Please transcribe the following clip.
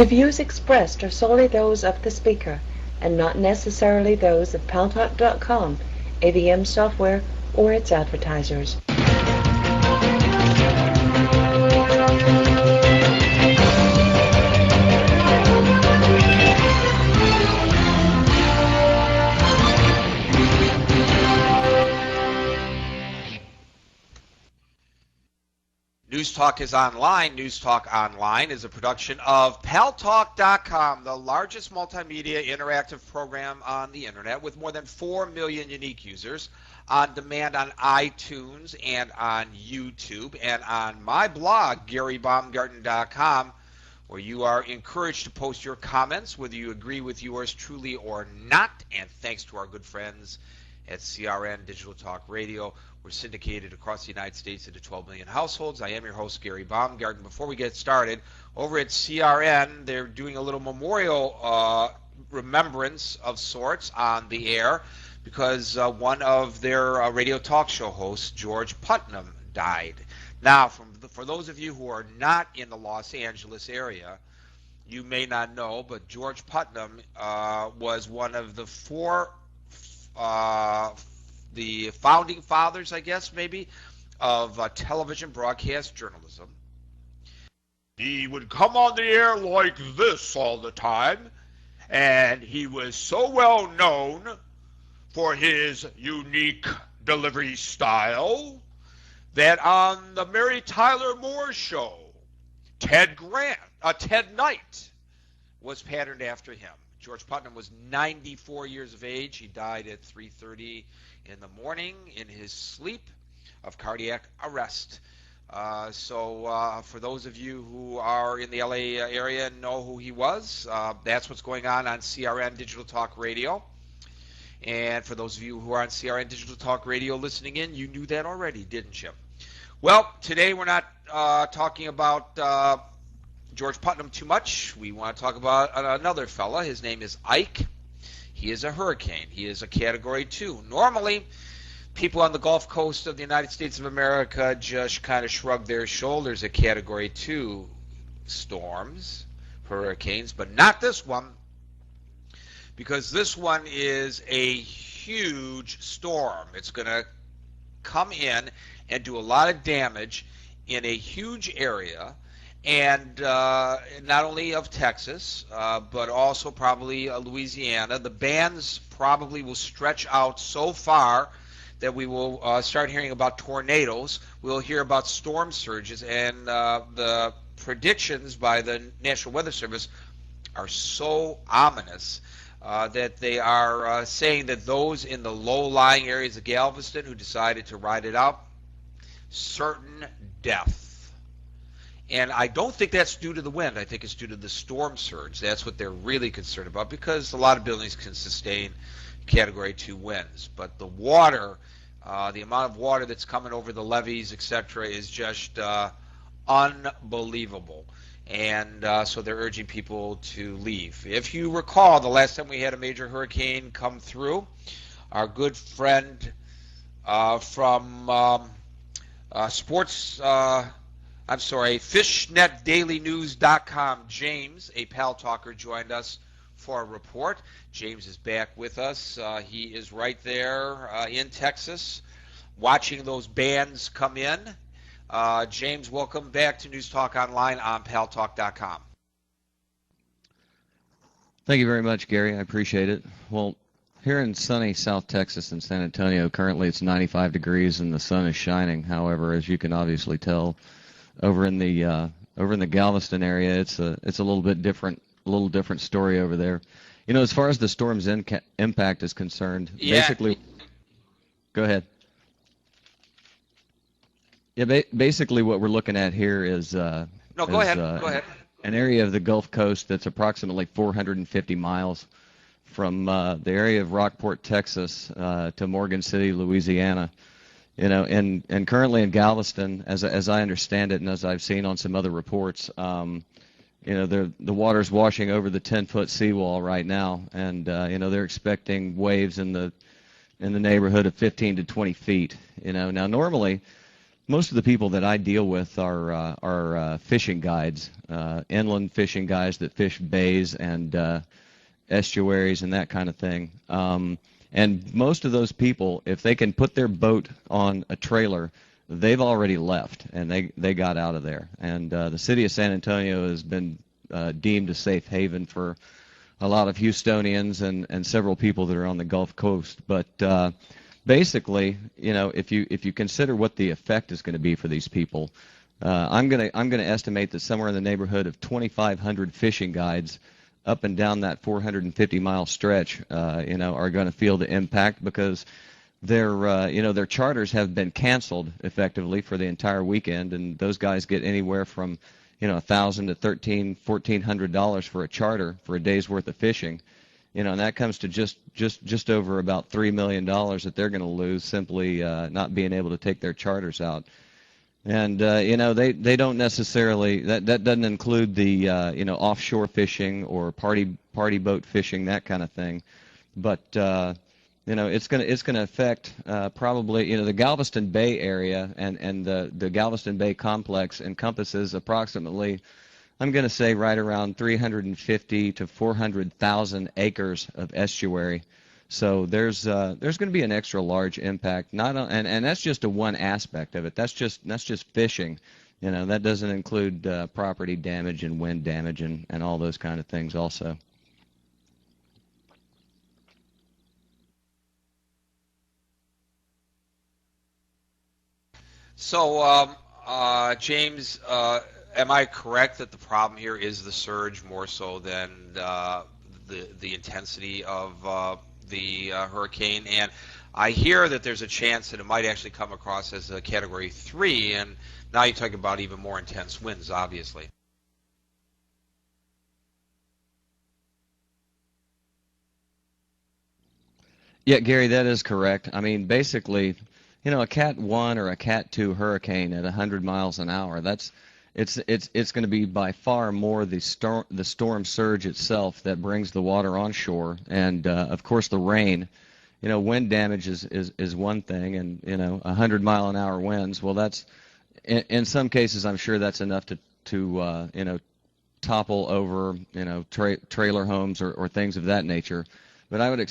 The views expressed are solely those of the speaker and not necessarily those of Paltalk.com, AVM software, or its advertisers. News Talk is online. News Talk Online is a production of Paltalk.com, the largest multimedia interactive program on the internet with more than 4 million unique users on demand on iTunes and on YouTube and on my blog, GaryBaumgarten.com, where you are encouraged to post your comments, whether you agree with yours truly or not. And thanks to our good friends at CRN Digital Talk Radio. We're syndicated across the United States into 12 million households. I am your host, Gary Baumgarten. Before we get started, over at CRN, they're doing a little memorial remembrance of sorts on the air because one of their radio talk show hosts, George Putnam, died. Now, for those of you who are not in the Los Angeles area, you may not know, but George Putnam was one of the the founding fathers, I guess, maybe, of television broadcast journalism. He would come on the air like this all the time, and he was so well known for his unique delivery style that on the Mary Tyler Moore Show, Ted Knight was patterned after him. George Putnam was 94 years of age. He died at 3:30 in the morning in his sleep of cardiac arrest. So for those of you who are in the LA area and know who he was, that's what's going on CRN Digital Talk Radio. And for those of you who are on CRN Digital Talk Radio listening in, you knew that already, didn't you? Well, today we're not talking about George Putnam too much. We want to talk about another fella. His name is Ike. He is a hurricane. He is a Category 2. Normally, people on the Gulf Coast of the United States of America just kind of shrug their shoulders at Category 2 storms, hurricanes, but not this one, because this one is a huge storm. It's going to come in and do a lot of damage in a huge area, and not only of Texas, but also probably Louisiana. The bands probably will stretch out so far that we will start hearing about tornadoes. We'll hear about storm surges, and the predictions by the National Weather Service are so ominous that they are saying that those in the low-lying areas of Galveston who decided to ride it out, certain death. And I don't think that's due to the wind. I think it's due to the storm surge. That's what they're really concerned about, because a lot of buildings can sustain Category 2 winds. But the water, the amount of water that's coming over the levees, etc., is just unbelievable. And so they're urging people to leave. If you recall, the last time we had a major hurricane come through, our good friend from fishnetdailynews.com, James, a Paltalker, joined us for a report. James is back with us. He is right there in Texas watching those bands come in. James, welcome back to News Talk Online on Paltalk.com. Thank you very much, Gary. I appreciate it. Well, here in sunny South Texas and San Antonio, currently it's 95 degrees and the sun is shining. However, as you can obviously tell, over in the Galveston area, it's a little bit different, story over there. You know, as far as the storm's impact is concerned, basically, go ahead. Yeah, basically what we're looking at here is go ahead. An area of the Gulf Coast that's approximately 450 miles from the area of Rockport, Texas, to Morgan City, Louisiana. You know, and currently in Galveston, as I understand it, and as I've seen on some other reports, you know, the water's washing over the 10-foot seawall right now, and you know, they're expecting waves in the neighborhood of 15 to 20 feet. You know, now normally most of the people that I deal with are fishing guides, inland fishing guys that fish bays and estuaries and that kind of thing. And most of those people, if they can put their boat on a trailer, they've already left and they got out of there. And the city of San Antonio has been deemed a safe haven for a lot of Houstonians and several people that are on the Gulf Coast. But basically, you know, if you consider what the effect is going to be for these people, I'm going to estimate that somewhere in the neighborhood of 2,500 fishing guides up and down that 450-mile stretch, you know, are going to feel the impact because their charters have been canceled effectively for the entire weekend, and those guys get anywhere from, you know, $1,000 to $1,400 for a charter for a day's worth of fishing. You know, and that comes to just over about $3 million that they're going to lose simply not being able to take their charters out. And you know, they don't necessarily, that doesn't include the you know, offshore fishing or party boat fishing, that kind of thing. But you know, it's gonna affect probably, you know, the Galveston Bay area and the Galveston Bay complex encompasses approximately, I'm going to say right around 350 to 400,000 acres of estuary. So there's going to be an extra large impact. Not on, and that's just one aspect of it. That's just fishing. You know, that doesn't include property damage and wind damage and all those kind of things also. So, James, am I correct that the problem here is the surge more so than the intensity of the hurricane? And I hear that there's a chance that it might actually come across as a Category 3, and now you're talking about even more intense winds, obviously. Yeah, Gary, that is correct. I mean, basically, you know, a Cat 1 or a Cat 2 hurricane at 100 miles an hour, it's going to be by far more the storm surge itself that brings the water on shore, and of course the rain. You know, wind damage is one thing, and you know, 100-mile-an-hour winds. Well, that's in some cases I'm sure that's enough to you know, topple over, you know, trailer homes or things of that nature. But I would